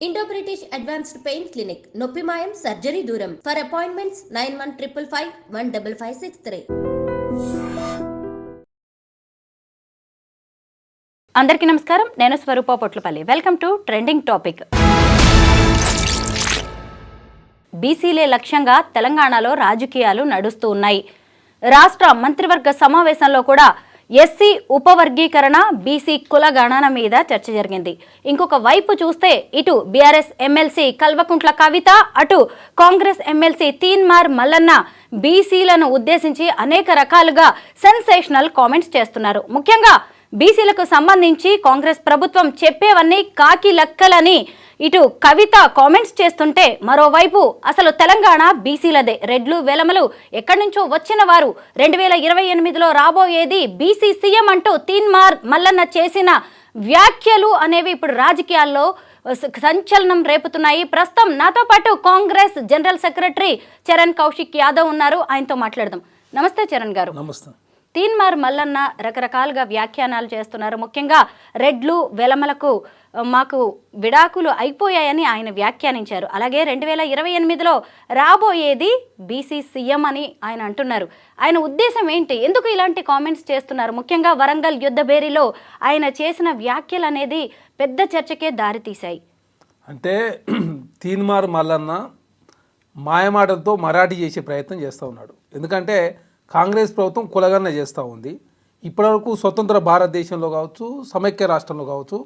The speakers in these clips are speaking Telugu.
Indo British advanced pain clinic నొప్పి మాయం సర్జరీ దూరం ఫర్ అపాయింట్మెంట్స్ 9155515563. అందరికీ నమస్కారం. నేను Swarupa Potlapalli. Welcome to trending topic. బీసీలే లక్ష్యంగా తెలంగాణలో రాజకీయాలు నడుస్తూ ఉన్నాయి. రాష్ట్ర మంత్రివర్గ సమావేశంలో కూడా ఎస్సీ ఉపవర్గీకరణ, బీసీ కుల గణన మీద చర్చ జరిగింది. ఇంకొక వైపు చూస్తే ఇటు బీఆర్ఎస్ ఎమ్మెల్సీ కల్వకుంట్ల కవిత, అటు కాంగ్రెస్ ఎమ్మెల్సీ తీన్మార్ మల్లన్న బీసీలను ఉద్దేశించి అనేక రకాలుగా సెన్సేషనల్ కామెంట్స్ చేస్తున్నారు. ముఖ్యంగా బీసీలకు సంబంధించి కాంగ్రెస్ ప్రభుత్వం చెప్పేవన్నీ కాకి లెక్కలని ఇటు కవిత కామెంట్స్ చేస్తుంటే, మరోవైపు అసలు తెలంగాణ బీసీలదే, రెడ్లు వెలమలు ఎక్కడి నుంచో వచ్చిన వారు, 2028లో రాబోయేది బీసీ సీఎం అంటూ తీన్మార్ మల్లన్న చేసిన వ్యాఖ్యలు అనేవి ఇప్పుడు రాజకీయాల్లో సంచలనం రేపుతున్నాయి. ప్రస్తుతం నాతో పాటు కాంగ్రెస్ జనరల్ సెక్రటరీ చరణ్ కౌశిక్ యాదవ్ ఉన్నారు. ఆయనతో మాట్లాడదాం. నమస్తే చరణ్ గారు. నమస్తే. తీన్మార్ మల్లన్న రకరకాలుగా వ్యాఖ్యానాలు చేస్తున్నారు. ముఖ్యంగా రెడ్లు వెలమలకు మాకు విడాకులు అయిపోయాయని ఆయన వ్యాఖ్యానించారు. అలాగే 2028లో రాబోయేది బీసీ సీఎం అని ఆయన అంటున్నారు. ఆయన ఉద్దేశం ఏంటి? ఎందుకు ఇలాంటి కామెంట్స్ చేస్తున్నారు? ముఖ్యంగా వరంగల్ యుద్ధ బేరీలో ఆయన చేసిన వ్యాఖ్యలు అనేది పెద్ద చర్చకే దారితీశాయి. అంటే తీన్మార్ మల్లన్న మాయమాటలతో మరాఠీ చేసే ప్రయత్నం చేస్తూ ఉన్నాడు. ఎందుకంటే కాంగ్రెస్ ప్రభుత్వం కులగణన చేస్తూ ఉంది. ఇప్పటివరకు స్వతంత్ర భారతదేశంలో కావచ్చు, సమైక్య రాష్ట్రంలో కావచ్చు,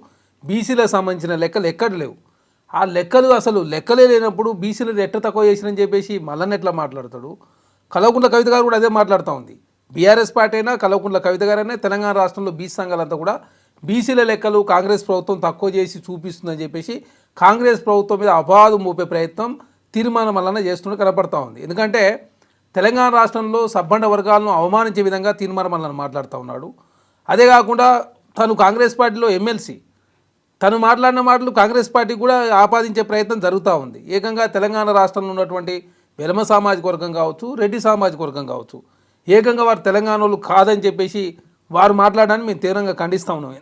బీసీలకు సంబంధించిన లెక్కలు ఎక్కడ లేవు. ఆ లెక్కలు అసలు లెక్కలే లేనప్పుడు బీసీలు ఎట్ట తక్కువ చేసినని చెప్పేసి మల్లన్న ఎట్లా మాట్లాడతాడు? కల్వకుంట్ల కవిత గారు కూడా అదే మాట్లాడుతూ ఉంది. బీఆర్ఎస్ పార్టీ అయినా కల్వకుంట్ల కవిత గారైనా తెలంగాణ రాష్ట్రంలో బీసీ సంఘాలంతా కూడా బీసీల లెక్కలు కాంగ్రెస్ ప్రభుత్వం తక్కువ చేసి చూపిస్తుందని చెప్పేసి కాంగ్రెస్ ప్రభుత్వం మీద అపవాదం మోపే ప్రయత్నం తీర్మానం మల్లన్న చేస్తున్నట్టు కనపడతా ఉంది. ఎందుకంటే తెలంగాణ రాష్ట్రంలో సబ్బండ వర్గాలను అవమానించే విధంగా తీన్మార్ మల్లన్న మాట్లాడుతూ ఉన్నాడు. అదే కాకుండా తను కాంగ్రెస్ పార్టీలో ఎమ్మెల్సీ, తను మాట్లాడిన మాటలు కాంగ్రెస్ పార్టీకి కూడా ఆపాదించే ప్రయత్నం జరుగుతూ ఉంది. ఏకంగా తెలంగాణ రాష్ట్రంలో ఉన్నటువంటి వెలమ సామాజిక వర్గం కావచ్చు, రెడ్డి సామాజిక వర్గం కావచ్చు, ఏకంగా వారు తెలంగాణలో కాదని చెప్పేసి వారు మాట్లాడడానికి మేము తీవ్రంగా ఖండిస్తూ ఉన్నాం.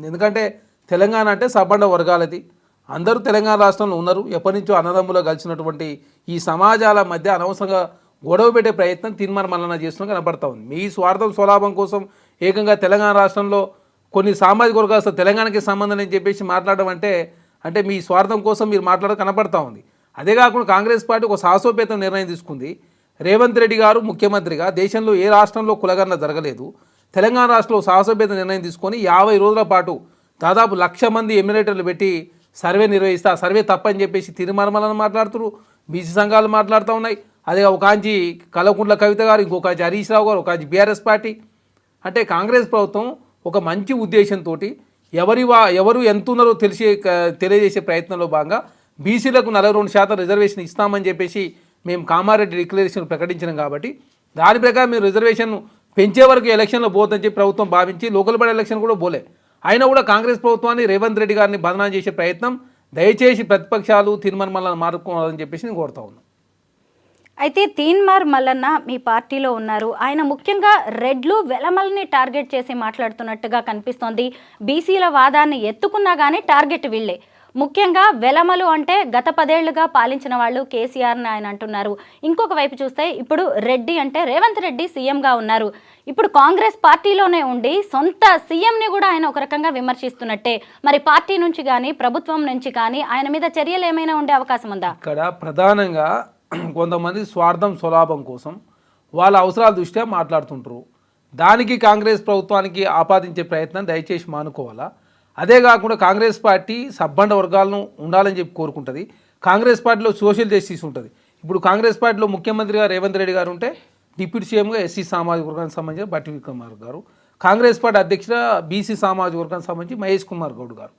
ఎందుకంటే తెలంగాణ అంటే సబ్బండ వర్గాలది, అందరూ తెలంగాణ రాష్ట్రంలో ఉన్నారు. ఎప్పటి నుంచో అన్నదమ్ములో కలిసినటువంటి ఈ సమాజాల మధ్య అనవసరంగా గొడవ పెట్టే ప్రయత్నం తీన్మార్ మల్లన్న చేస్తున్నా కనపడతా ఉంది. మీ స్వార్థం స్వలాభం కోసం ఏకంగా తెలంగాణ రాష్ట్రంలో కొన్ని సామాజిక వర్గాలు తెలంగాణకి సంబంధం అని చెప్పేసి మాట్లాడడం అంటే మీ స్వార్థం కోసం మీరు మాట్లాడడం కనపడతా ఉంది. అదే కాకుండా కాంగ్రెస్ పార్టీ ఒక సాహసోపేత నిర్ణయం తీసుకుంది. రేవంత్ రెడ్డి గారు ముఖ్యమంత్రిగా దేశంలో ఏ రాష్ట్రంలో కులగణన జరగలేదు. తెలంగాణ రాష్ట్రంలో సాహసోపేత నిర్ణయం తీసుకొని 50 రోజుల పాటు దాదాపు 1,00,000 మంది ఎమ్మెల్యేటర్లు పెట్టి సర్వే నిర్వహిస్తే ఆ సర్వే తప్పని చెప్పేసి తీన్మార్ మల్లన్న మాట్లాడుతున్నారు. బీసీ సంఘాలు మాట్లాడుతూ ఉన్నాయి. అదే ఒక కాంచి కల్వకుంట్ల కవిత గారు, ఇంకొక కాంచి హరీష్ రావు గారు, ఒక కాంచి బీఆర్ఎస్ పార్టీ. అంటే కాంగ్రెస్ ప్రభుత్వం ఒక మంచి ఉద్దేశంతో ఎవరు ఎంత ఉన్నారో తెలియజేసే ప్రయత్నంలో భాగంగా బీసీలకు 42% రిజర్వేషన్ ఇస్తామని చెప్పేసి మేము కామారెడ్డి డిక్లరేషన్ ప్రకటించినాం. కాబట్టి దాని ప్రకారం మీరు రిజర్వేషన్ పెంచే వరకు ఎలక్షన్లో పోతుందని చెప్పి ప్రభుత్వం భావించి లోకల్ బాడీ ఎలక్షన్ కూడా పోలే. అయినా కూడా కాంగ్రెస్ ప్రభుత్వాన్ని రేవంత్ రెడ్డి గారిని బదనాం చేసే ప్రయత్నం దయచేసి ప్రతిపక్షాలు తీన్మార్ మల్లన్న మారుకోవాలని చెప్పేసి నేను కోరుతా ఉన్నాను. అయితే తీన్మార్ మల్లన్న మీ పార్టీలో ఉన్నారు. ఆయన ముఖ్యంగా రెడ్లు వెలమల్ని టార్గెట్ చేసి మాట్లాడుతున్నట్టుగా కనిపిస్తోంది. బీసీల వాదాన్ని ఎత్తుకున్నా కానీ టార్గెట్ వీళ్ళే. ముఖ్యంగా వెలమలు అంటే గత 10 ఏళ్లుగా పాలించిన వాళ్ళు కేసీఆర్ని ఆయన అంటున్నారు. ఇంకొక వైపు చూస్తే ఇప్పుడు రెడ్డి అంటే రేవంత్ రెడ్డి సీఎంగా ఉన్నారు. ఇప్పుడు కాంగ్రెస్ పార్టీలోనే ఉండి సొంత సీఎంని కూడా ఆయన ఒక రకంగా విమర్శిస్తున్నట్టే. మరి పార్టీ నుంచి కానీ ప్రభుత్వం నుంచి కానీ ఆయన మీద చర్యలు ఏమైనా ఉండే అవకాశం ఉందా? ఇక్కడ ప్రధానంగా కొంతమంది స్వార్థం స్వలాభం కోసం వాళ్ళ అవసరాల దృష్ట్యా మాట్లాడుతుంటారు. దానికి కాంగ్రెస్ ప్రభుత్వానికి ఆపాదించే ప్రయత్నం దయచేసి మానుకోవాలా. అదే కాకుండా కాంగ్రెస్ పార్టీ సబ్బండ వర్గాలను ఉండాలని చెప్పి కోరుకుంటుంది. కాంగ్రెస్ పార్టీలో సోషల్ జస్టిస్ ఉంటుంది. ఇప్పుడు కాంగ్రెస్ పార్టీలో ముఖ్యమంత్రిగా రేవంత్ రెడ్డి గారు ఉంటే డిప్యూటీ సీఎంగా ఎస్సీ సామాజిక వర్గానికి సంబంధించిన బట్టి విక్రమార్క గారు, కాంగ్రెస్ పార్టీ అధ్యక్షుడు బీసీ సామాజిక వర్గానికి సంబంధించి మహేష్ కుమార్ గౌడ్ గారు.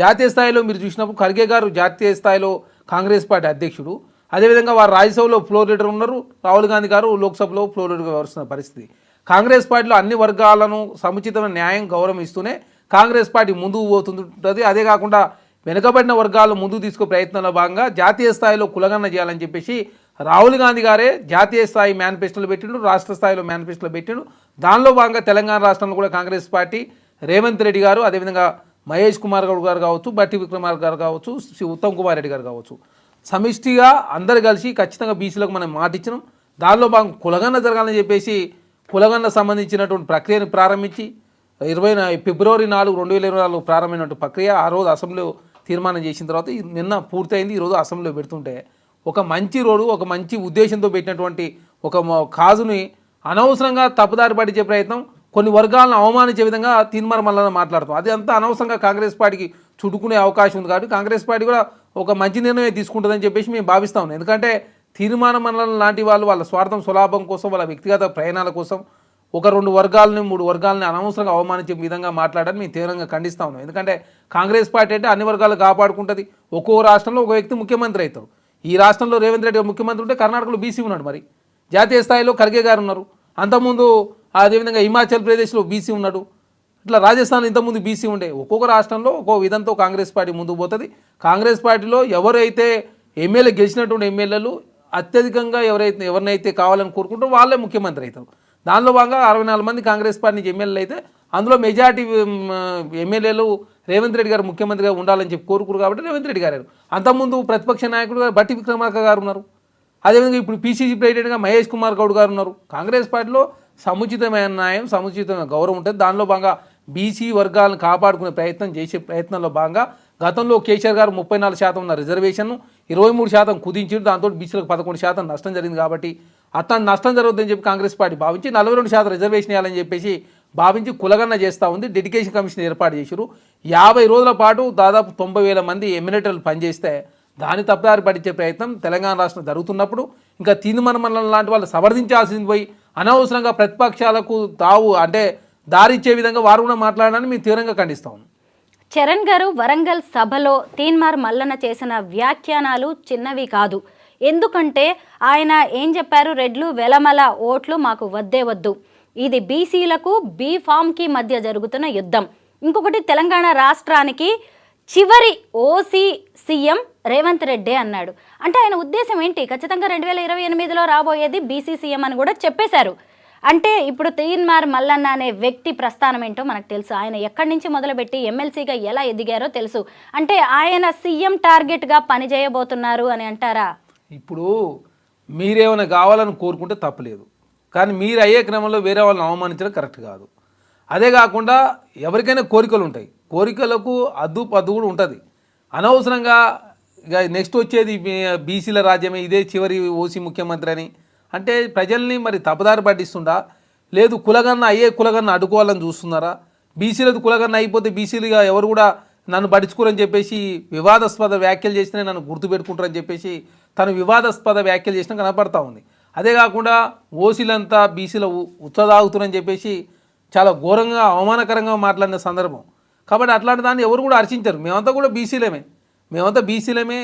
జాతీయ స్థాయిలో మీరు చూసినప్పుడు ఖర్గే గారు జాతీయ స్థాయిలో కాంగ్రెస్ పార్టీ అధ్యక్షుడు. అదేవిధంగా వారు రాజ్యసభలో ఫ్లోర్ లీడర్ ఉన్నారు. రాహుల్ గాంధీ గారు లోక్సభలో ఫ్లోర్ లీడర్గా వ్యవహరిస్తున్న పరిస్థితి. కాంగ్రెస్ పార్టీలో అన్ని వర్గాలను సముచితమైన న్యాయం గౌరవం ఇస్తూనే కాంగ్రెస్ పార్టీ ముందుకు పోతుంటుంది. అదే కాకుండా వెనుకబడిన వర్గాలు ముందుకు తీసుకునే ప్రయత్నంలో భాగంగా జాతీయ స్థాయిలో కులగణన చేయాలని చెప్పేసి రాహుల్ గాంధీ గారే జాతీయ స్థాయి మేనిఫెస్టోలు పెట్టిండు, రాష్ట్ర స్థాయిలో మేనిఫెస్టోలు పెట్టిండు. దానిలో భాగంగా తెలంగాణ రాష్ట్రంలో కూడా కాంగ్రెస్ పార్టీ రేవంత్ రెడ్డి గారు, అదేవిధంగా మహేష్ కుమార్ గౌడ్ గారు కావచ్చు, బట్టి విక్రమార్క గారు కావచ్చు, ఉత్తమ్ కుమార్ రెడ్డి గారు కావచ్చు, సమిష్టిగా అందరు కలిసి ఖచ్చితంగా బీసీలకు మనం మాట ఇచ్చినాం. దానిలో భాగం కులగన్న జరగాలని చెప్పేసి కులగన్న సంబంధించినటువంటి ప్రక్రియను ప్రారంభించి ఫిబ్రవరి 4, 2024 ప్రారంభమైనటువంటి ప్రక్రియ ఆ రోజు అసెంబ్లీలో తీర్మానం చేసిన తర్వాత నిన్న పూర్తయింది. ఈరోజు అసెంబ్లీలో పెడుతుంటే ఒక మంచి రోడ్డు, ఒక మంచి ఉద్దేశంతో పెట్టినటువంటి ఒక కాజుని అనవసరంగా తప్పుదారి పట్టించే ప్రయత్నం, కొన్ని వర్గాలను అవమానించే విధంగా తీన్మార్ మల్లన్న మాట్లాడుతాం. అది అంతా అనవసరంగా కాంగ్రెస్ పార్టీకి చుట్టుకునే అవకాశం ఉంది కాబట్టి కాంగ్రెస్ పార్టీ కూడా ఒక మంచి నిర్ణయం తీసుకుంటుందని చెప్పేసి మేము భావిస్తా ఉన్నాం. ఎందుకంటే తీర్మాన మల్లన్న లాంటి వాళ్ళ స్వార్థం స్వలాభం కోసం, వాళ్ళ వ్యక్తిగత ప్రయాణాల కోసం ఒక 2 వర్గాలని 3 వర్గాలని అనవసరంగా అవమానించే విధంగా మాట్లాడాలని మేము తీవ్రంగా ఖండిస్తా ఉన్నాం. ఎందుకంటే కాంగ్రెస్ పార్టీ అంటే అన్ని వర్గాలు కాపాడుకుంటుంది. ఒక్కో రాష్ట్రంలో ఒక వ్యక్తి ముఖ్యమంత్రి అవుతారు. ఈ రాష్ట్రంలో రేవంత్ రెడ్డి ముఖ్యమంత్రి ఉంటే కర్ణాటకలో బీసీ ఉన్నాడు, మరి జాతీయ స్థాయిలో ఖర్గే గారు ఉన్నారు, అంతకుముందు అదేవిధంగా హిమాచల్ ప్రదేశ్లో బీసీ ఉన్నాడు, ఇట్లా రాజస్థాన్లో ఇంతకుముందు బీసీ ఉండే. ఒక్కొక్క రాష్ట్రంలో ఒక్కొక్క విధంతో కాంగ్రెస్ పార్టీ ముందుకు పోతుంది. కాంగ్రెస్ పార్టీలో ఎవరైతే ఎమ్మెల్యే గెలిచినటువంటి ఎమ్మెల్యేలు అత్యధికంగా ఎవరినైతే కావాలని కోరుకుంటారో వాళ్ళే ముఖ్యమంత్రి అవుతారు. దానిలో భాగంగా 64 మంది కాంగ్రెస్ పార్టీ నుంచి ఎమ్మెల్యేలు అయితే అందులో మెజార్టీ ఎమ్మెల్యేలు రేవంత్ రెడ్డి గారు ముఖ్యమంత్రిగా ఉండాలని చెప్పి కోరుకురు కాబట్టి రేవంత్ రెడ్డి గారు. అంతకుముందు ప్రతిపక్ష నాయకుడుగా బట్టి విక్రమార్క గారు ఉన్నారు. అదేవిధంగా ఇప్పుడు పీసీసీ ప్రెసిడెంట్గా మహేష్ కుమార్ గౌడ్ గారు ఉన్నారు. కాంగ్రెస్ పార్టీలో సముచితమైన న్యాయం, సముచితమైన గౌరవం ఉంటుంది. దానిలో భాగంగా బీసీ వర్గాలను కాపాడుకునే ప్రయత్నంలో భాగంగా గతంలో కేసీఆర్ గారు 34% ఉన్న రిజర్వేషన్ను 23% కుదించారు. దాంతో బీసీలకు 11% నష్టం జరిగింది. కాబట్టి అట్లా నష్టం జరగద్దని చెప్పి కాంగ్రెస్ పార్టీ భావించి 42% రిజర్వేషన్ ఇవ్వాలని చెప్పేసి భావించి కులగన్న చేస్తూ ఉంది. డెడికేషన్ కమిషన్ ఏర్పాటు చేశారు. 50 రోజుల పాటు దాదాపు 90,000 మంది ఎమ్మెల్యేలు పనిచేస్తే దాని తప్పుదారి పట్టించే ప్రయత్నం తెలంగాణ రాష్ట్రం జరుగుతున్నప్పుడు ఇంకా తీన్మార్ మల్లన్న లాంటి వాళ్ళు సమర్థించాల్సింది పోయి అనవసరంగా ప్రతిపక్షాలకు దారిచ్చే విధంగా వారు కూడా మాట్లాడాలని మేము తీవ్రంగా ఖండిస్తాం. చరణ్ గారు వరంగల్ సభలో తీన్మార్ మల్లన్న చేసిన వ్యాఖ్యానాలు చిన్నవి కాదు. ఎందుకంటే ఆయన ఏం చెప్పారు, రెడ్లు వెలమల ఓట్లు మాకు వద్దే వద్దు, ఇది బీసీలకు బీఫామ్కి మధ్య జరుగుతున్న యుద్ధం. ఇంకొకటి తెలంగాణ రాష్ట్రానికి చివరి ఓసీ సీఎం రేవంత్ రెడ్డి అన్నాడు. అంటే ఆయన ఉద్దేశం ఏంటి? ఖచ్చితంగా 2028లో రాబోయేది బీసీ సీఎం అని కూడా చెప్పేశారు. అంటే ఇప్పుడు తీన్మార్ మల్లన్న అనే వ్యక్తి ప్రస్థానం ఏంటో మనకు తెలుసు. ఆయన ఎక్కడి నుంచి మొదలుపెట్టి ఎమ్మెల్సీగా ఎలా ఎదిగారో తెలుసు. అంటే ఆయన సీఎం టార్గెట్గా పనిచేయబోతున్నారు అని అంటారా? ఇప్పుడు మీరేమైనా కావాలని కోరుకుంటే తప్పలేదు, కానీ మీరు అయ్యే క్రమంలో వేరే వాళ్ళని అవమానించడం కరెక్ట్ కాదు. అదే కాకుండా ఎవరికైనా కోరికలు ఉంటాయి, కోరికలకు అద్దు పద్దు కూడా ఉంటుంది. అనవసరంగా ఇక నెక్స్ట్ వచ్చేది బీసీల రాజ్యమే, ఇదే చివరి ఓసీ ముఖ్యమంత్రి అని అంటే ప్రజల్ని మరి తప్పుదారి పట్టిస్తుండా, లేదు కులగన్న అడ్డుకోవాలని చూస్తున్నారా? బీసీలది కులగన్న అయిపోతే బీసీలుగా ఎవరు కూడా నన్ను పట్టించుకోరని చెప్పేసి వివాదాస్పద వ్యాఖ్యలు చేసినా నన్ను గుర్తుపెట్టుకుంటారని చెప్పేసి తను వివాదాస్పద వ్యాఖ్యలు చేసినా కనపడతా ఉంది. అదే కాకుండా ఓసీలంతా బీసీల ఉత్తదాగుతున్నారని చెప్పేసి చాలా ఘోరంగా అవమానకరంగా మాట్లాడిన సందర్భం. కాబట్టి అట్లాంటి దాన్ని ఎవరు కూడా హర్షించరు. మేమంతా కూడా బీసీలమే,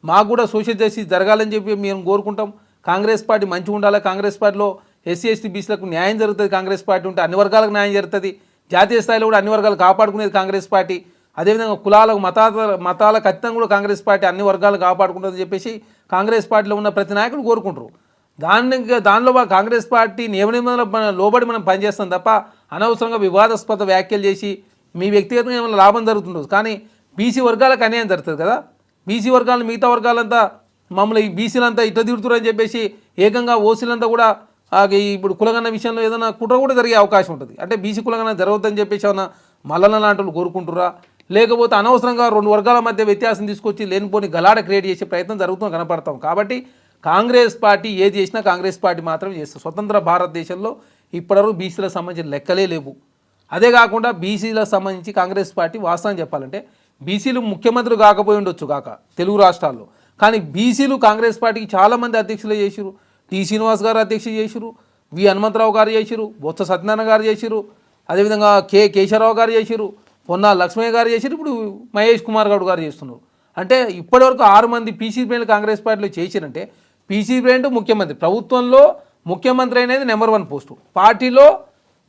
మాకు కూడా సోషల్ జస్టిస్ జరగాలని చెప్పి మేము కోరుకుంటాం. కాంగ్రెస్ పార్టీ మంచిగా ఉండాలి, కాంగ్రెస్ పార్టీలో ఎస్సీ ఎస్టీ బీసీలకు న్యాయం జరుగుతుంది, కాంగ్రెస్ పార్టీ ఉంటే అన్ని వర్గాలకు న్యాయం జరుగుతుంది, జాతీయ స్థాయిలో కూడా అన్ని వర్గాలు కాపాడుకునేది కాంగ్రెస్ పార్టీ. అదేవిధంగా కులాలకు మతాలకు ఖచ్చితంగా కూడా కాంగ్రెస్ పార్టీ అన్ని వర్గాలు కాపాడుకుంటుందని చెప్పేసి కాంగ్రెస్ పార్టీలో ఉన్న ప్రతి నాయకులు కోరుకుంటారు. దానిలో కాంగ్రెస్ పార్టీ నియమ నిబంధనల లోబడి మనం పనిచేస్తాం తప్ప అనవసరంగా వివాదాస్పద వ్యాఖ్యలు చేసి మీ వ్యక్తిగతంగా ఏమైనా లాభం జరుగుతుండదు. కానీ బీసీ వర్గాలకు అన్యాయం జరుగుతుంది కదా. బీసీ వర్గాలను మిగతా వర్గాలంతా మమ్మల్ని ఈ బీసీలంతా ఇట్లా తిడుతురని చెప్పేసి ఏకంగా ఓసీలంతా కూడా ఇప్పుడు కులగన్న విషయంలో ఏదైనా కుట్ర కూడా జరిగే అవకాశం ఉంటుంది. అంటే బీసీ కులగన్న జరగద్దని చెప్పేసి ఏమన్నా మల్లన్న లాంటి వాళ్ళు కోరుకుంటురా, లేకపోతే అనవసరంగా 2 వర్గాల మధ్య వ్యత్యాసం తీసుకొచ్చి లేనిపోని గలాడ క్రియేట్ చేసే ప్రయత్నం జరుగుతుందని కనపడతాం. కాబట్టి కాంగ్రెస్ పార్టీ ఏది చేసినా కాంగ్రెస్ పార్టీ మాత్రమే చేస్తుంది. స్వతంత్ర భారతదేశంలో ఇప్పటివరకు బీసీలకు సంబంధించిన లెక్కలే లేవు. అదే కాకుండా బీసీలకు సంబంధించి కాంగ్రెస్ పార్టీ వాస్తవం చెప్పాలంటే బీసీలు ముఖ్యమంత్రులు కాకపోయి ఉండొచ్చు కాక తెలుగు రాష్ట్రాల్లో, కానీ బీసీలు కాంగ్రెస్ పార్టీకి చాలామంది అధ్యక్షులు చేసిరు. టి శ్రీనివాస్ గారు అధ్యక్షులు చేసిరు, వి హనుమంతరావు గారు చేసిరు, బొత్స సత్యనారాయణ గారు చేసిరు, అదేవిధంగా కేశవరావు గారు చేసిరు, పొన్నా లక్ష్మయ్య గారు చేసిరు, ఇప్పుడు మహేష్ కుమార్ గౌడ్ గారు చేస్తున్నారు. అంటే ఇప్పటివరకు 6 మంది పీసీ ప్రెసిడెంట్లు కాంగ్రెస్ పార్టీలో చేసిరంటే పీసీ ప్రెసిడెంట్ ముఖ్యమంత్రి, ప్రభుత్వంలో ముఖ్యమంత్రి అనేది నెంబర్ 1 పోస్టు, పార్టీలో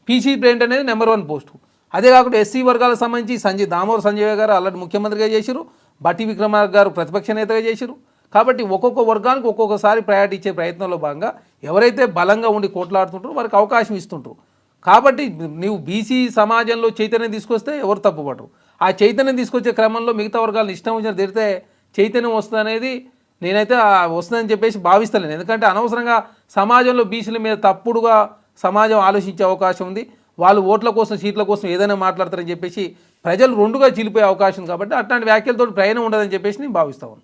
పీసీ ప్రెసిడెంట్ అనేది నెంబర్ 1 పోస్టు. అదే కాకుండా ఎస్సీ వర్గాలకు సంబంధించి దామోదర్ సంజయ్ గారు ఆల్రెడీ ముఖ్యమంత్రిగా చేసిరు, బట్టి విక్రమార్క గారు ప్రతిపక్ష నేతగా చేసిరు. కాబట్టి ఒక్కొక్క వర్గానికి ఒక్కొక్కసారి ప్రయారిటీ ఇచ్చే ప్రయత్నంలో భాగంగా ఎవరైతే బలంగా ఉండి కోట్లాడుతుంటారో వారికి అవకాశం ఇస్తుంటారు. కాబట్టి నీవు బీసీ సమాజంలో చైతన్యం తీసుకొస్తే ఎవరు తప్పుపడరు. ఆ చైతన్యం తీసుకొచ్చే క్రమంలో మిగతా వర్గాలను ఇష్టం వచ్చిన తిడితే చైతన్యం వస్తుంది అనేది నేనైతే వస్తుందని చెప్పేసి భావిస్తలేను. ఎందుకంటే అనవసరంగా సమాజంలో బీసీల మీద తప్పుడుగా సమాజం ఆలోచించే అవకాశం ఉంది. వాళ్ళు ఓట్ల కోసం సీట్ల కోసం ఏదైనా మాట్లాడతారని చెప్పేసి ప్రజలు రెండుగా చీలిపోయే అవకాశం ఉంది. కాబట్టి అట్లాంటి వ్యాఖ్యలతో ప్రయాణం ఉండదని చెప్పేసి నేను భావిస్తాను.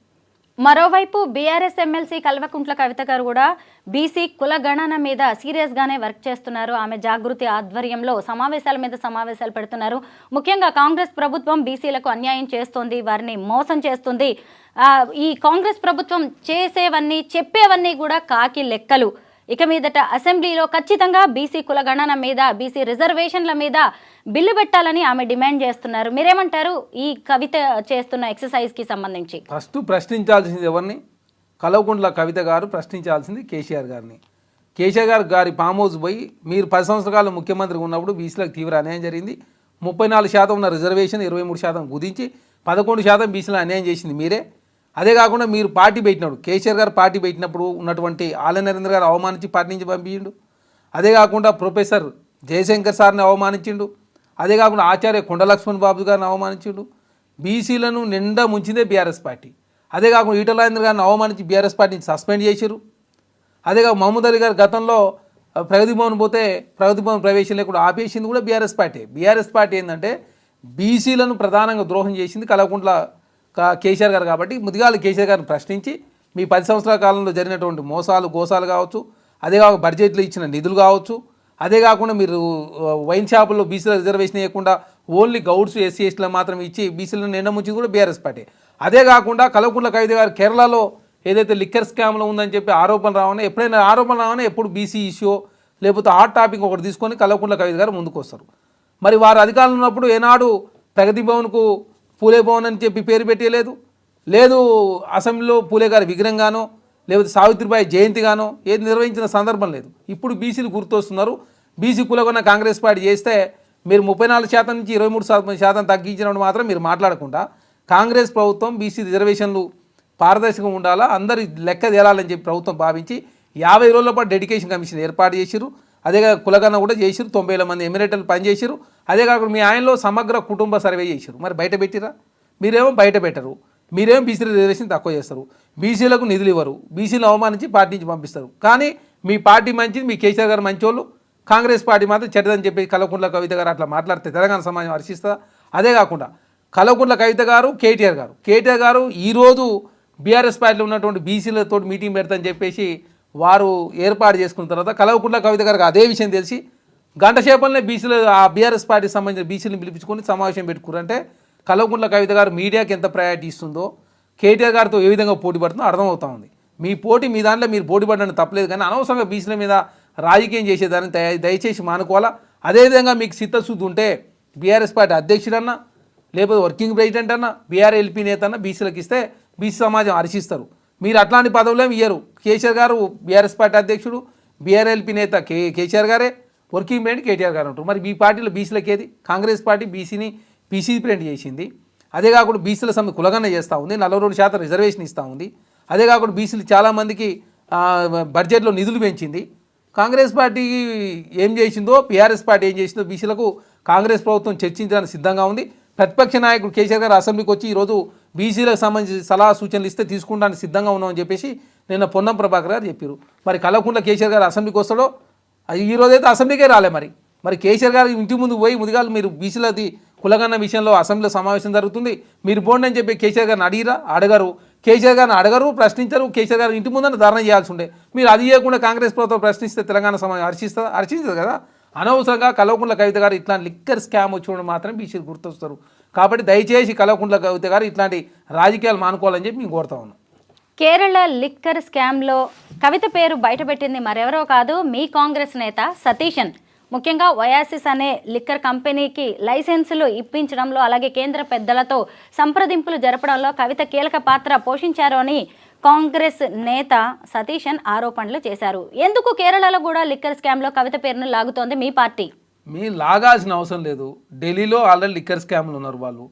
మరోవైపు బీఆర్ఎస్ ఎమ్మెల్సీ కల్వకుంట్ల కవిత గారు కూడా బీసీ కుల గణన మీద సీరియస్గానే వర్క్ చేస్తున్నారు. ఆమె జాగృతి ఆధ్వర్యంలో సమావేశాల మీద సమావేశాలు పెడుతున్నారు. ముఖ్యంగా కాంగ్రెస్ ప్రభుత్వం బీసీలకు అన్యాయం చేస్తోంది, వారిని మోసం చేస్తుంది. ఈ కాంగ్రెస్ ప్రభుత్వం చేసేవన్నీ చెప్పేవన్నీ కూడా కాకి లెక్కలు. ఇక మీదట అసెంబ్లీలో ఖచ్చితంగా బీసీ కుల గణన మీద, బీసీ రిజర్వేషన్ల మీద బిల్లు పెట్టాలని ఆమె డిమాండ్ చేస్తున్నారు. మీరేమంటారు ఈ కవిత చేస్తున్న ఎక్సర్సైజ్కి సంబంధించి? ఫస్ట్ ప్రశ్నించాల్సింది ఎవరిని? కల్వకుంట్ల కవిత గారు ప్రశ్నించాల్సింది కేసీఆర్ గారిని. కేసీఆర్ గారి ఫామ్ హౌస్ పోయి మీరు 10 సంవత్సరాలు ముఖ్యమంత్రిగా ఉన్నప్పుడు బీసీలకు తీవ్ర అన్యాయం జరిగింది. 34% ఉన్న రిజర్వేషన్ 23% కుదించి 11% బీసీలకు అన్యాయం చేసింది మీరే. అదే కాకుండా మీరు పార్టీ పెట్టినప్పుడు, కేసీఆర్ గారు పార్టీ పెట్టినప్పుడు ఉన్నటువంటి ఆల నరేంద్ర గారు అవమానించి పార్టీ నుంచి పంపించిండు. అదే కాకుండా ప్రొఫెసర్ జయశంకర్ సార్ని అవమానించిండు. అదే కాకుండా ఆచార్య కొండలక్ష్మణ్ బాబు గారిని అవమానించిండు. బీసీలను నిండా ముంచిందే బీఆర్ఎస్ పార్టీ. అదే కాకుండా ఈటల రాజేంద్ర గారిని అవమానించి బీఆర్ఎస్ పార్టీని సస్పెండ్ చేశారు. అదే కాక మహమూద్ అలీ గారు గతంలో ప్రగతి భవన్ పోతే ప్రగతి భవన్ ప్రవేశం లేకుండా ఆపేసింది కూడా బీఆర్ఎస్ పార్టీ. బీఆర్ఎస్ పార్టీ ఏంటంటే బీసీలను ప్రధానంగా ద్రోహం చేసింది కల్వకుంట్ల కేసీఆర్ గారు. కాబట్టి ముదిగాలు కేసీఆర్ గారిని ప్రశ్నించి మీ 10 సంవత్సరాల కాలంలో జరిగినటువంటి మోసాలు గోసాలు కావచ్చు, అదే కాక బడ్జెట్లో ఇచ్చిన నిధులు కావచ్చు, అదే కాకుండా మీరు వైన్ షాపుల్లో బీసీల రిజర్వేషన్ ఇవ్వకుండా ఓన్లీ గౌడ్స్ ఎస్సీ ఎస్టీలకు మాత్రం ఇచ్చి బీసీలను నిండముంచి కూడా బీఆర్ఎస్ పార్టీ. అదే కాకుండా కల్వకుంట్ల కవిత గారు కేరళలో ఏదైతే లిక్కర్ స్కామ్లో ఉందని చెప్పి ఆరోపణలు రావన్నా, ఎప్పుడైనా ఆరోపణలు రావన్నా ఎప్పుడు బీసీ ఇష్యూ లేకపోతే హాట్ టాపిక్ ఒకటి తీసుకొని కల్వకుంట్ల కవిత గారు ముందుకు వస్తారు. మరి వారు అధికారంలో ఉన్నప్పుడు ఏనాడు ప్రగతి భవన్కు పూలే భవన్ అని చెప్పి పేరు పెట్టలేదు, లేదు అసెంబ్లీలో పూలే గారి విగ్రహంగానో లేకపోతే సావిత్రిబాయి జయంతిగానో ఏది నిర్వహించిన సందర్భం లేదు. ఇప్పుడు బీసీలు గుర్తొస్తున్నారు. బీసీ కులగొన్న కాంగ్రెస్ పార్టీ చేస్తే మీరు 34% నుంచి 23% తగ్గించినప్పుడు మాత్రం మీరు మాట్లాడకుండా కాంగ్రెస్ ప్రభుత్వం బీసీ రిజర్వేషన్లు పారదర్శకంగా ఉండాలా, అందరి లెక్క తేలాలని చెప్పి ప్రభుత్వం భావించి 50 రోజుల పాటు డెడికేషన్ కమిషన్ ఏర్పాటు చేసిరు. అదేగా కులగన్న కూడా చేసిరు. 90,000 మంది ఎమ్మెల్యేలు పనిచేసారు. అదే కాకుండా మీ ఆయనలో సమగ్ర కుటుంబ సర్వే చేశారు. మరి బయట పెట్టిరా? మీరేమో బయట పెట్టరు. మీరేమో బీసీ రిజర్వేషన్ తక్కువ చేస్తారు, బీసీలకు నిధులు ఇవ్వరు, బీసీలు అవమానించి పార్టీ నుంచి పంపిస్తారు. కానీ మీ పార్టీ మంచిది, మీ కేసీఆర్ గారు మంచోళ్ళు, కాంగ్రెస్ పార్టీ మాత్రం చెడ్డదని చెప్పి కల్వకుంట్ల కవిత గారు అట్లా మాట్లాడితే తెలంగాణ సమాజం హర్షిస్తుందా? అదే కాకుండా కల్వకుంట్ల కవిత గారు కేటీఆర్ గారు ఈరోజు బీఆర్ఎస్ పార్టీలో ఉన్నటువంటి బీసీలతో మీటింగ్ పెడతాని చెప్పేసి వారు ఏర్పాటు చేసుకున్న తర్వాత కల్వకుంట్ల కవిత గారికి అదే విషయం తెలిసి గంట సేపలనే బీసీలు ఆ బీఆర్ఎస్ పార్టీకి సంబంధించిన బీసీలను పిలిపించుకొని సమావేశం పెట్టుకురంటే కల్వకుంట్ల కవిత గారు మీడియాకి ఎంత ప్రయారిటీ ఇస్తుందో, కేటీఆర్ గారితో ఏ విధంగా పోటీ పడుతుందో అర్థమవుతా ఉంది. మీ పోటీ మీ దాంట్లో మీరు పోటీ పడడానికి తప్పలేదు, కానీ అనవసరంగా బీసీల మీద రాజకీయం చేసేదాన్ని దయచేసి మానుకోవాలా. అదేవిధంగా మీకు చిత్తశుద్ధి ఉంటే బీఆర్ఎస్ పార్టీ అధ్యక్షుడన్నా లేకపోతే వర్కింగ్ ప్రెసిడెంట్ అన్నా బీఆర్ఎల్పీ నేత అన్నా బీసీలకు ఇస్తే బీసీ సమాజం హర్షిస్తారు. మీరు అట్లాంటి పదవులేమి ఇయ్యరు. కేసీఆర్ గారు బీఆర్ఎస్ పార్టీ అధ్యక్షుడు, బీఆర్ఎల్పీ నేత కేసీఆర్ గారే, వర్కింగ్ ప్రెసిడెంట్ కేటీఆర్ గారు ఉంటారు. మరి మీ పార్టీలో బీసీలకు ఏది? కాంగ్రెస్ పార్టీ బీసీని పీసీ ప్రెసిడెంట్ చేసింది. అదే కాకుండా బీసీల సమ్మె కులగన్న చేస్తూ ఉంది, 42% రిజర్వేషన్ ఇస్తూ ఉంది. అదే కాకుండా బీసీలు చాలామందికి బడ్జెట్లో నిధులు పెంచింది. కాంగ్రెస్ పార్టీ ఏం చేసిందో, బీఆర్ఎస్ పార్టీ ఏం చేసిందో బీసీలకు కాంగ్రెస్ ప్రభుత్వం చర్చించడానికి సిద్ధంగా ఉంది. ప్రతిపక్ష నాయకుడు కేసీఆర్ గారు అసెంబ్లీకి వచ్చి ఈరోజు బీసీలకు సంబంధించి సలహా సూచనలు ఇస్తే తీసుకుంటానికి సిద్ధంగా ఉన్నామని చెప్పేసి నిన్న పొన్నం ప్రభాకర్ గారు చెప్పారు. మరి కల్వకుంట్ల కేసీఆర్ గారు అసెంబ్లీకి వస్తాడో? ఈరోజైతే అసెంబ్లీకే రాలే. మరి కేసీఆర్ గారు ఇంటి ముందు పోయి ముదిగాలు మీరు బీసీలది కులగన్న విషయంలో అసెంబ్లీలో సమావేశం జరుగుతుంది, మీరు పోండి అని చెప్పి కేసీఆర్ గారిని అడగరు. కేసీఆర్ గారిని అడగరు, ప్రశ్నించరు. కేసీఆర్ గారు ఇంటి ముందర ధర్నా చేయాల్సి ఉండే. మీరు అది చేయకుండా కాంగ్రెస్ ప్రభుత్వం ప్రశ్నిస్తే తెలంగాణ సమాజం హర్షిస్తుంది కదా. అనవసరంగా కల్వకుంట్ల కవిత గారు ఇట్లాంటి లిక్కర్ స్కామ్ వచ్చినప్పుడు మాత్రం బీసీలు గుర్తొస్తారు. కాబట్టి దయచేసి కల్వకుంట్ల కవిత గారు ఇట్లాంటి రాజకీయాలు మానుకోవాలని చెప్పి మేము కోరుతా ఉన్నాం. కేరళ లిక్కర్ స్కామ్లో కవిత పేరు బయటపెట్టింది మరెవరో కాదు, మీ కాంగ్రెస్ నేత సతీశన్. ముఖ్యంగా ఒయాసిస్ అనే లిక్కర్ కంపెనీకి లైసెన్సులు ఇప్పించడంలో, అలాగే కేంద్ర పెద్దలతో సంప్రదింపులు జరపడంలో కవిత కీలక పాత్ర పోషించారు అని కాంగ్రెస్ నేత సతీశన్ ఆరోపణలు చేశారు. ఎందుకు కేరళలో కూడా లిక్కర్ స్కామ్లో కవిత పేరును లాగుతోంది మీ పార్టీ? మీ లాగాల్సిన అవసరం లేదు. ఢిల్లీలో ఆల్రెడీ లిక్కర్ స్కామ్లు ఉన్నారు. వాళ్ళు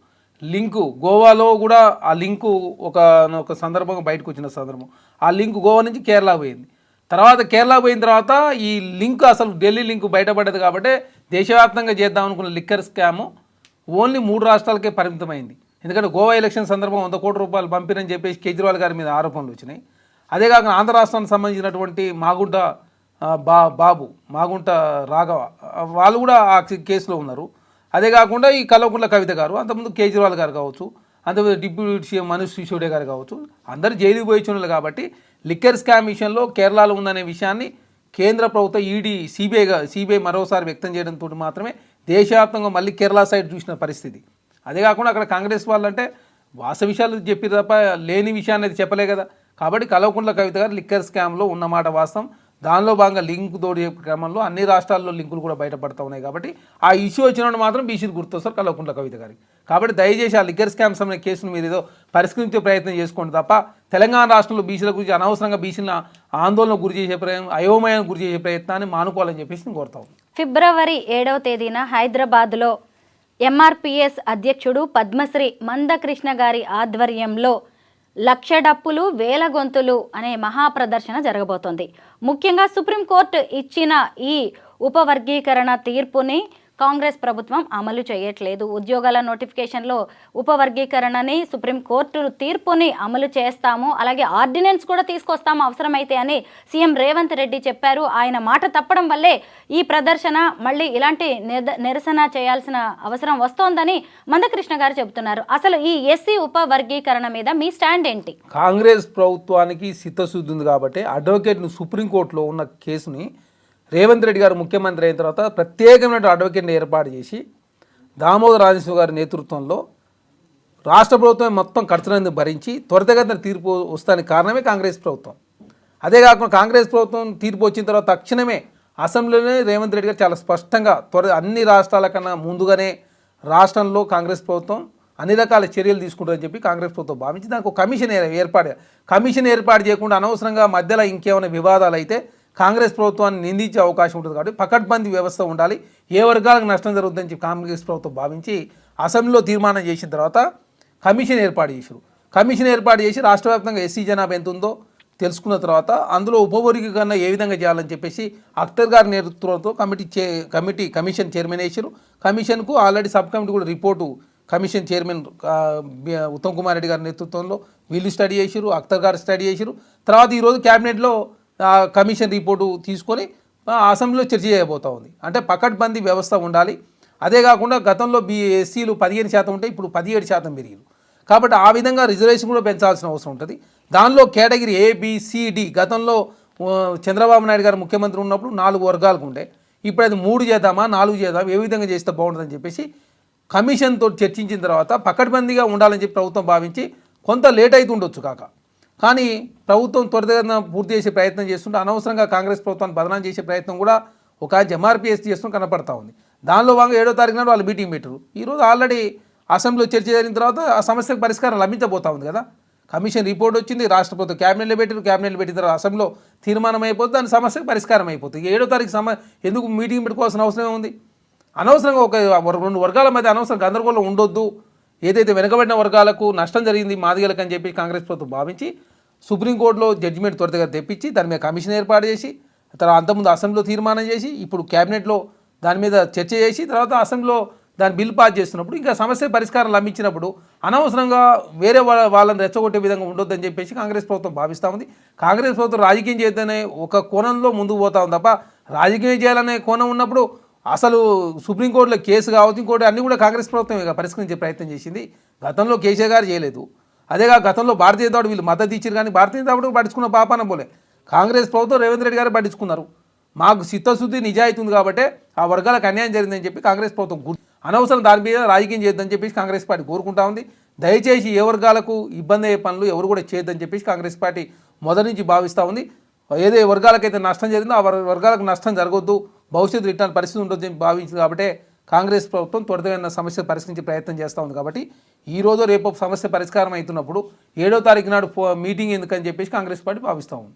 లింకు గోవాలో కూడా ఆ లింకు ఒక సందర్భంగా బయటకు వచ్చిన సందర్భం, ఆ లింకు గోవా నుంచి కేరళ పోయింది. తర్వాత కేరళ పోయిన తర్వాత ఈ లింక్ అసలు ఢిల్లీ లింకు బయటపడ్డది. కాబట్టి దేశవ్యాప్తంగా చేద్దాం అనుకున్న లిక్కర్ స్కాము ఓన్లీ 3 రాష్ట్రాలకే పరిమితమైంది. ఎందుకంటే గోవా ఎలక్షన్ సందర్భం 100 కోట్ల రూపాయలు పంపిరని చెప్పేసి కేజ్రీవాల్ గారి మీద ఆరోపణలు వచ్చినాయి. అదే కాకుండా ఆంధ్ర రాష్ట్రానికి సంబంధించినటువంటి మాగుంట రాఘవ వాళ్ళు కూడా ఆ కేసులో ఉన్నారు. అదే కాకుండా ఈ కల్వకుంట్ల కవిత గారు, అంతకుముందు కేజ్రీవాల్ గారు కావచ్చు, అంతకుముందు డిప్యూటీ సీఎం మనీష్ సిసోడియా గారు కావచ్చు, అందరూ జైలుకు పోయిచున్నారు. కాబట్టి లిక్కర్ స్కామ్ విషయంలో కేరళలో ఉందనే విషయాన్ని కేంద్ర ప్రభుత్వం ఈడీ సిబిఐ మరోసారి వ్యక్తం చేయడంతో మాత్రమే దేశవ్యాప్తంగా మళ్ళీ కేరళ సైడ్ చూసిన పరిస్థితి. అదే కాకుండా అక్కడ కాంగ్రెస్ వాళ్ళంటే వాస విషయాలు చెప్పి తప్ప లేని విషయాన్ని అది చెప్పలే కదా. కాబట్టి కల్వకుంట్ల కవిత గారు లిక్కర్ స్కామ్లో ఉన్నమాట వాస్తవం. దానిలో భాగంగా లింక్ తోడే క్రమంలో అన్ని రాష్ట్రాల్లో లింకులు కూడా బయటపడుతూ ఉన్నాయి. కాబట్టి ఆ ఇష్యూ వచ్చినప్పుడు మాత్రం బీసీలు గుర్తొస్తారు కల్వకుంట్ల కవిత గారికి. కాబట్టి దయచేసి ఆ లిక్కర్ స్కామ్ సంబంధించిన కేసును మీరు ఏదో పరిష్కరించే ప్రయత్నం చేసుకోండి తప్ప తెలంగాణ రాష్ట్రంలో బీసీల గురించి అనవసరంగా బీసీలను ఆందోళన గురి చేసే అయోమయానికి గురి చేసే ప్రయత్నాన్ని మానుకోవాలని చెప్పేసి నేను కోరుతాను. ఫిబ్రవరి 7వ తేదీన హైదరాబాద్లో ఎంఆర్పిఎస్ అధ్యక్షుడు పద్మశ్రీ మందకృష్ణ గారి ఆధ్వర్యంలో 1,00,000 డప్పులు 1,000 గొంతులు అనే మహాప్రదర్శన జరగబోతోంది. ముఖ్యంగా సుప్రీంకోర్టు ఇచ్చిన ఈ ఉపవర్గీకరణ తీర్పుని కాంగ్రెస్ ప్రభుత్వం అమలు చేయట్లేదు. ఉద్యోగాల నోటిఫికేషన్లో ఉపవర్గీకరణని సుప్రీంకోర్టు తీర్పుని అమలు చేస్తాము, అలాగే ఆర్డినెన్స్ కూడా తీసుకొస్తాము అవసరమైతే అని సీఎం రేవంత్ రెడ్డి చెప్పారు. ఆయన మాట తప్పడం వల్లే ఈ ప్రదర్శన మళ్ళీ ఇలాంటి నిరసన చేయాల్సిన అవసరం వస్తోందని మందకృష్ణ గారు చెబుతున్నారు. అసలు ఈ ఎస్సీ ఉపవర్గీకరణ మీద మీ స్టాండ్ ఏంటి? కాంగ్రెస్ ప్రభుత్వానికి చిత్తశుద్ధి ఉంది కాబట్టి అడ్వకేట్ను సుప్రీంకోర్టులో ఉన్న కేసుని రేవంత్ రెడ్డి గారు ముఖ్యమంత్రి అయిన తర్వాత ప్రత్యేకమైన అడ్వకేట్ని ఏర్పాటు చేసి దామోదర రాజేశ్వర గారి నేతృత్వంలో రాష్ట్ర ప్రభుత్వం మొత్తం ఖర్చులను భరించి త్వరితగతిన తీర్పు వస్తానికి కారణమే కాంగ్రెస్ ప్రభుత్వం. అదే కాకుండా కాంగ్రెస్ ప్రభుత్వం తీర్పు వచ్చిన తర్వాత తక్షణమే అసెంబ్లీలోనే రేవంత్ రెడ్డి గారు చాలా స్పష్టంగా అన్ని రాష్ట్రాల కన్నా ముందుగానే రాష్ట్రంలో కాంగ్రెస్ ప్రభుత్వం అన్ని రకాల చర్యలు తీసుకుంటుందని చెప్పి కాంగ్రెస్ ప్రభుత్వం భావించి దానికి ఒక కమిషన్ ఏర్పాటు చేయకుండా అనవసరంగా మధ్యలో ఇంకేమైనా వివాదాలు అయితే కాంగ్రెస్ ప్రభుత్వాన్ని నిందించే అవకాశం ఉంటుంది. కాబట్టి పకడ్బందీ వ్యవస్థ ఉండాలి, ఏ వర్గాలకు నష్టం జరుగుతుందని చెప్పి కాంగ్రెస్ ప్రభుత్వం భావించి అసెంబ్లీలో తీర్మానం చేసిన తర్వాత కమిషన్ ఏర్పాటు చేసి రాష్ట్ర వ్యాప్తంగా ఎస్సీ జనాభా ఎంత ఉందో తెలుసుకున్న తర్వాత అందులో ఉపవర్గీకరణ ఏ విధంగా చేయాలని చెప్పేసి అఖ్తర్ గారి నేతృత్వంతో కమిషన్ చైర్మన్ వేసారు. కమిషన్కు ఆల్రెడీ సబ్ కమిటీ కూడా report commission chairman Uttam Kumar Reddy గారి నేతృత్వంలో వీళ్ళు స్టడీ చేసారు, అఖ్తర్ గారు స్టడీ చేసారు. తర్వాత ఈరోజు క్యాబినెట్లో కమిషన్ రిపోర్టు తీసుకొని అసెంబ్లీలో చర్చ చేయబోతూ ఉంది. అంటే పకడ్బందీ వ్యవస్థ ఉండాలి. అదే కాకుండా గతంలో ఎస్సీలు 15% ఉంటే ఇప్పుడు 17% పెరిగారు. కాబట్టి ఆ విధంగా రిజర్వేషన్ కూడా పెంచాల్సిన అవసరం ఉంటుంది. దానిలో కేటగిరీ ABCD గతంలో చంద్రబాబు నాయుడు గారు ముఖ్యమంత్రి ఉన్నప్పుడు 4 వర్గాలకు ఉండే, ఇప్పుడు అది 3 చేద్దామా 4 చేద్దామా, ఏ విధంగా చేస్తే బాగుంటుందని చెప్పేసి కమిషన్తో చర్చించిన తర్వాత పకడ్బందీగా ఉండాలని చెప్పి ప్రభుత్వం భావించి కొంత లేట్ అయితే ఉండొచ్చు కానీ ప్రభుత్వం త్వరితగతిన పూర్తి చేసే ప్రయత్నం చేస్తుంటే అనవసరంగా కాంగ్రెస్ ప్రభుత్వాన్ని బదనాం చేసే ప్రయత్నం కూడా ఒక ఎంఆర్పిఎస్ చేస్తూ కనపడతా ఉంది. దానిలో భాగంగా 7వ తారీఖు నాడు వాళ్ళు మీటింగ్ పెట్టారు. ఈరోజు ఆల్రెడీ అసెంబ్లీలో చర్చ జరిగిన తర్వాత ఆ సమస్యకు పరిష్కారం లభించబోతా ఉంది కదా. కమిషన్ రిపోర్ట్ వచ్చింది, రాష్ట్ర ప్రభుత్వం క్యాబినెట్లో పెట్టిన తర్వాత అసెంబ్లీలో తీర్మానం అయిపోతుంది, దాని సమస్యకు పరిష్కారం అయిపోతుంది. 7వ తారీఖు ఎందుకు మీటింగ్ పెట్టుకోవాల్సిన అవసరం ఏముంది? అనవసరంగా ఒక 2 వర్గాల మధ్య అనవసరం గందరగోళం ఉండొద్దు. ఏదైతే వెనుకబడిన వర్గాలకు నష్టం జరిగింది మాదిగలకు అని చెప్పి కాంగ్రెస్ ప్రభుత్వం భావించి సుప్రీంకోర్టులో జడ్జిమెంట్ త్వరితగా తెప్పించి దాని మీద కమిషన్ ఏర్పాటు చేసి తర్వాత అంతకుముందు అసెంబ్లీలో తీర్మానం చేసి ఇప్పుడు క్యాబినెట్లో దాని మీద చర్చ చేసి తర్వాత అసెంబ్లీలో దాని బిల్ పాస్ చేస్తున్నప్పుడు ఇంకా సమస్య పరిష్కారం లభించినప్పుడు అనవసరంగా వేరే వాళ్ళని రెచ్చగొట్టే విధంగా ఉండొద్దని చెప్పేసి కాంగ్రెస్ ప్రభుత్వం భావిస్తూ ఉంది. కాంగ్రెస్ ప్రభుత్వం రాజకీయం చేద్దానే ఒక కోణంలో ముందుకు పోతా ఉంది తప్ప రాజకీయం చేయాలనే కోణం ఉన్నప్పుడు అసలు సుప్రీంకోర్టులో కేసు కావచ్చు ఇంకోటి అన్నీ కూడా కాంగ్రెస్ ప్రభుత్వం ఇక పరిష్కరించే ప్రయత్నం చేసింది. గతంలో కేసీఆర్ గారు చేయలేదు. అదేగా గతంలో భారతీయ జనతా పార్టీ వీళ్ళు మద్దతు ఇచ్చారు కానీ భారతీయ జనతా పార్టీ పట్టించుకున్న పాపాన పోలే. కాంగ్రెస్ ప్రభుత్వం రేవంత్ రెడ్డి గారు పట్టించుకున్నారు. మాకు చిత్తశుద్ధి నిజాయితీ ఉంది కాబట్టి ఆ వర్గాలకు అన్యాయం జరిగిందని చెప్పి కాంగ్రెస్ ప్రభుత్వం అనవసరం దాని మీద రాజకీయం చేయొద్దని చెప్పేసి కాంగ్రెస్ పార్టీ కోరుకుంటా ఉంది. దయచేసి ఏ వర్గాలకు ఇబ్బంది అయ్యే పనులు ఎవరు కూడా చేయొద్దని చెప్పేసి కాంగ్రెస్ పార్టీ మొదటి నుంచి భావిస్తూ ఉంది. ఏదే వర్గాలకైతే నష్టం జరిగిందో ఆ వర్గాలకు నష్టం జరగొద్దు, భవిష్యత్తు ఇట్లాంటి పరిస్థితి ఉండొద్దు అని భావించింది. కాబట్టి కాంగ్రెస్ ప్రభుత్వం త్వరితమైన సమస్య పరిష్కరించే ప్రయత్నం చేస్తూ ఉంది. కాబట్టి ఈరోజు రేపు సమస్య పరిష్కారం అవుతున్నప్పుడు 7వ తారీఖు నాడు మీటింగ్ ఎందుకని చెప్పేసి కాంగ్రెస్ పార్టీ భావిస్తూ ఉంది.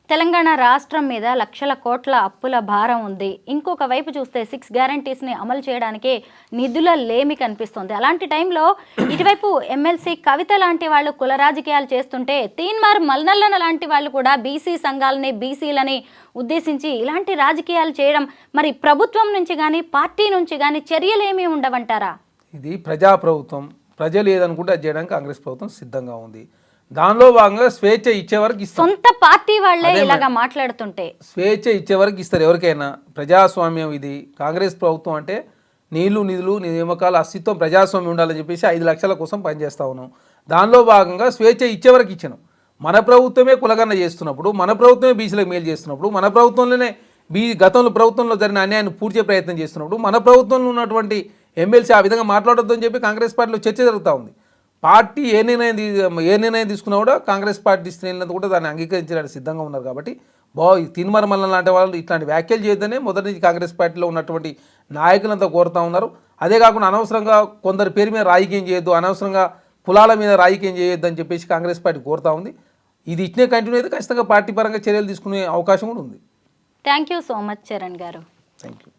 తెలంగాణ రాష్ట్రం మీద లక్షల కోట్ల అప్పుల భారం ఉంది. ఇంకొక వైపు చూస్తే 6 గ్యారంటీస్ని అమలు చేయడానికి నిధుల లేమి కనిపిస్తుంది. అలాంటి టైంలో ఇటువైపు ఎమ్మెల్సీ కవిత లాంటి వాళ్ళు కుల రాజకీయాలు చేస్తుంటే తీన్మార్ మల్నల్లన లాంటి వాళ్ళు కూడా బీసీ సంఘాలని బీసీలని ఉద్దేశించి ఇలాంటి రాజకీయాలు చేయడం మరి ప్రభుత్వం నుంచి కానీ పార్టీ నుంచి కానీ చర్యలు ఏమీ ఉండవంటారా? ఇది ప్రజాప్రభుత్వం, ప్రజలు ఏదనుకుంటే అది చేయడానికి కాంగ్రెస్ ప్రభుత్వం సిద్ధంగా ఉంది. దానిలో భాగంగా స్వేచ్ఛ ఇచ్చే వరకు ఇస్తారు. సొంత పార్టీ వాళ్ళే ఇలాగా మాట్లాడుతుంటే స్వేచ్ఛ ఇచ్చే వరకు ఇస్తారు ఎవరికైనా. ప్రజాస్వామ్యం ఇది. కాంగ్రెస్ ప్రభుత్వం అంటే నీళ్లు నిధులు నియామకాల అస్తిత్వం ప్రజాస్వామ్యం ఉండాలని చెప్పేసి 5 లక్షల కోసం పనిచేస్తా ఉన్నాం. దానిలో భాగంగా స్వేచ్ఛ ఇచ్చే వరకు ఇచ్చాను. మన ప్రభుత్వమే కులగన్న చేస్తున్నప్పుడు, మన ప్రభుత్వమే బీసీలకు మేలు చేస్తున్నప్పుడు, మన ప్రభుత్వంలోనే గతంలో ప్రభుత్వంలో జరిగిన అన్యాయాన్ని పూడ్చే ప్రయత్నం చేస్తున్నప్పుడు, మన ప్రభుత్వంలో ఉన్నటువంటి ఎమ్మెల్సీ ఆ విధంగా మాట్లాడొద్దని చెప్పి కాంగ్రెస్ పార్టీలో చర్చ జరుగుతూ ఉంది. పార్టీ ఏ నిర్ణయం తీసుకున్నా కూడా కాంగ్రెస్ పార్టీ శ్రేణులంతా కూడా దాన్ని అంగీకరించడానికి సిద్ధంగా ఉన్నారు. కాబట్టి తీన్మార్ మల్లన్న లాంటి వాళ్ళు ఇట్లాంటి వ్యాఖ్యలు చేయొద్దనే మొదటి నుంచి కాంగ్రెస్ పార్టీలో ఉన్నటువంటి నాయకులంతా కోరుతూ ఉన్నారు. అదే కాకుండా అనవసరంగా కొందరి పేరు మీద రాజకీయం చేయొద్దు, అనవసరంగా కులాల మీద రాజకీయం చేయొద్దు అని చెప్పేసి కాంగ్రెస్ పార్టీ కోరుతూ ఉంది. ఇది ఇట్నే కంటిన్యూ అయితే ఖచ్చితంగా పార్టీ పరంగా చర్యలు తీసుకునే అవకాశం కూడా ఉంది. Thank you so much Charan గారు. Thank you.